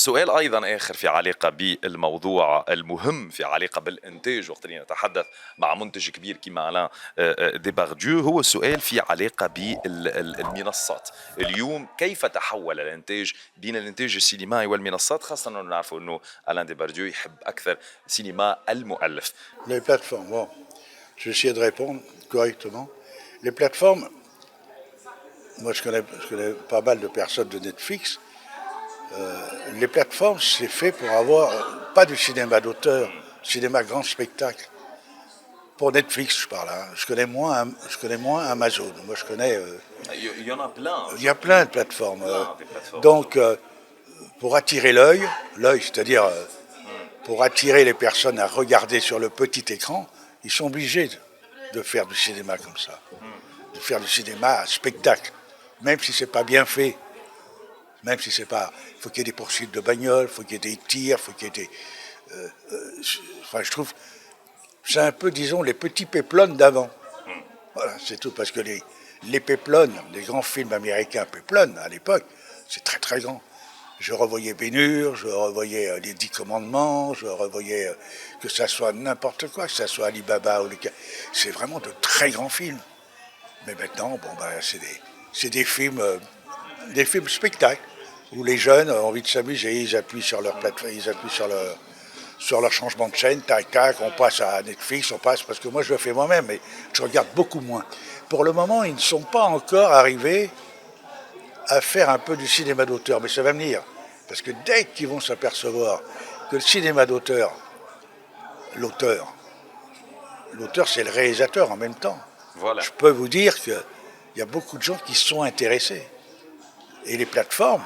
سؤال أيضا آخر في علاقة بالموضوع المهم في علاقة بالإنتاج وقت اللي نتحدث مع منتج كبير كما ألان ديبارديو، هو سؤال في علاقة بالمنصات. اليوم كيف تحول الإنتاج بين الإنتاج السينمائي والمنصات، خاصة أنه نعرف أنه ألان ديبارديو يحب أكثر سينما المؤلف. Les plateformes, bon, je vais essayer de répondre correctement. Les plateformes, moi je connais pas mal de personnes de Netflix. Les plateformes, c'est fait pour avoir pas du cinéma d'auteur, cinéma grand spectacle. Pour Netflix, je parle. Hein. Je connais moins Amazon. Moi, je connais. Il y en a plein. Il y a plein de plateformes. Plein de plateformes. Donc, pour attirer l'œil, c'est-à-dire pour attirer les personnes à regarder sur le petit écran, ils sont obligés de faire du cinéma comme ça, de faire du cinéma à spectacle, même si c'est pas bien fait. Même si c'est pas, il faut qu'il y ait des poursuites de bagnoles, il faut qu'il y ait des tirs, il faut qu'il y ait des. Enfin, je trouve, c'est un peu, disons, les petits péplones d'avant. Voilà, c'est tout, parce que les péplones, les grands films américains péplones à l'époque, c'est très très grand. Je revoyais Ben-Hur, je revoyais les 10 commandements, je revoyais que ça soit n'importe quoi, que ça soit Alibaba ou c'est vraiment de très grands films. Mais maintenant, bon ben, c'est des films spectacles où les jeunes ont envie de s'amuser, ils appuient sur leur plateforme, ils appuient sur leur changement de chaîne, tac tac, on passe à Netflix, on passe, parce que moi je le fais moi-même, mais je regarde beaucoup moins. Pour le moment, ils ne sont pas encore arrivés à faire un peu du cinéma d'auteur, mais ça va venir. Parce que dès qu'ils vont s'apercevoir que le cinéma d'auteur, l'auteur c'est le réalisateur en même temps. Voilà. Je peux vous dire qu'il y a beaucoup de gens qui sont intéressés. Et les plateformes,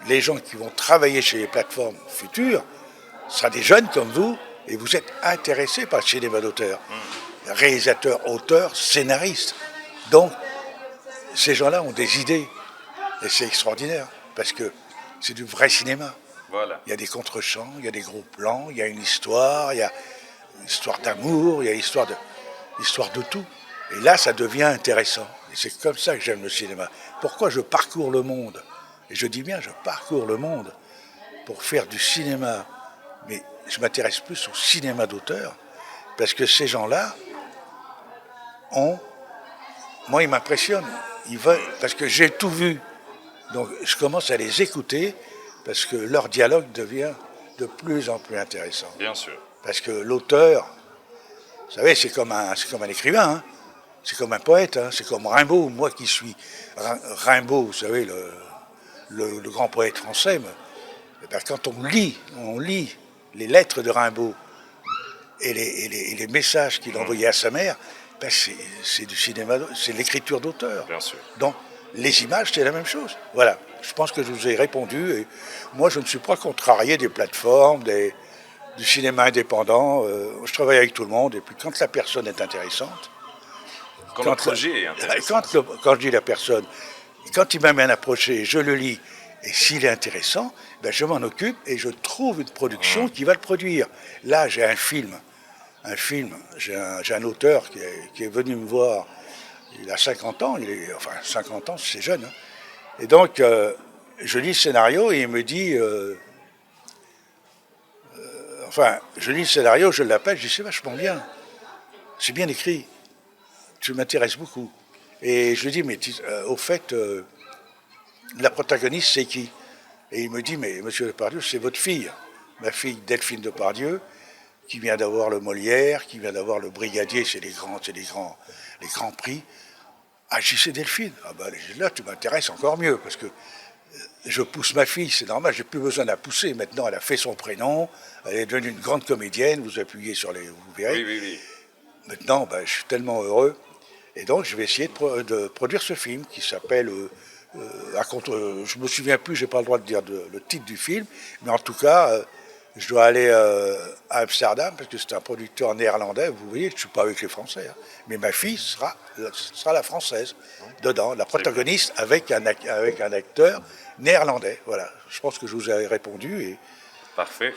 les gens qui vont travailler chez les plateformes futures, ce sera des jeunes comme vous, et vous êtes intéressés par le cinéma d'auteur. Réalisateur, auteur, scénariste. Donc, ces gens-là ont des idées. Et c'est extraordinaire, parce que c'est du vrai cinéma. Voilà. Il y a des contre-champs, il y a des gros plans, il y a une histoire, il y a une histoire d'amour, il y a l'histoire de tout. Et là, ça devient intéressant. Et c'est comme ça que j'aime le cinéma. Pourquoi je parcours le monde? Et je dis bien, je parcours le monde pour faire du cinéma. Mais je m'intéresse plus au cinéma d'auteur, parce que ces gens-là moi, ils m'impressionnent. Parce que j'ai tout vu. Donc, je commence à les écouter, parce que leur dialogue devient de plus en plus intéressant. Bien sûr. Parce que l'auteur, vous savez, c'est comme un écrivain, hein. C'est comme un poète, hein. C'est comme Rimbaud, moi qui suis Rimbaud, vous savez, le grand poète français. Ben, quand on lit les lettres de Rimbaud et les messages qu'il envoyait à sa mère, ben c'est du cinéma, c'est l'écriture d'auteur. Bien sûr. Donc, les images, c'est la même chose. Voilà, je pense que je vous ai répondu. Et moi, je ne suis pas contrarié des plateformes, du cinéma indépendant. Je travaille avec tout le monde. Et puis, quand la personne est intéressante... Quand le projet est intéressant. Quand je dis la personne, quand il m'amène un projet, je le lis. Et s'il est intéressant, ben je m'en occupe et je trouve une production qui va le produire. Là, j'ai un film. J'ai un auteur qui est venu me voir. Il a 50 ans, 50 ans, c'est jeune. Hein. Et donc, je lis le scénario et il me dit... je lis le scénario, je l'appelle, je dis c'est vachement bien. C'est bien écrit. Tu m'intéresses beaucoup. Et je lui dis, mais au fait, la protagoniste, c'est qui? Et il me dit, mais monsieur Depardieu, c'est votre fille. Ma fille Delphine Depardieu, qui vient d'avoir le Molière, qui vient d'avoir le Brigadier, c'est les grands prix. Ah, je dis, c'est Delphine. Ah ben là, tu m'intéresses encore mieux, parce que je pousse ma fille, c'est normal, j'ai plus besoin de la pousser. Maintenant, elle a fait son prénom, elle est devenue une grande comédienne, vous appuyez sur vous verrez. Oui. Maintenant, ben, je suis tellement heureux. Et donc, je vais essayer de produire ce film qui s'appelle... je me souviens plus, j'ai pas le droit de dire le titre du film, mais en tout cas, je dois aller à Amsterdam, parce que c'est un producteur néerlandais. Vous voyez, je ne suis pas avec les Français. Hein, mais ma fille sera la Française, dedans, la protagoniste, avec un acteur néerlandais. Voilà, je pense que je vous ai répondu. Parfait.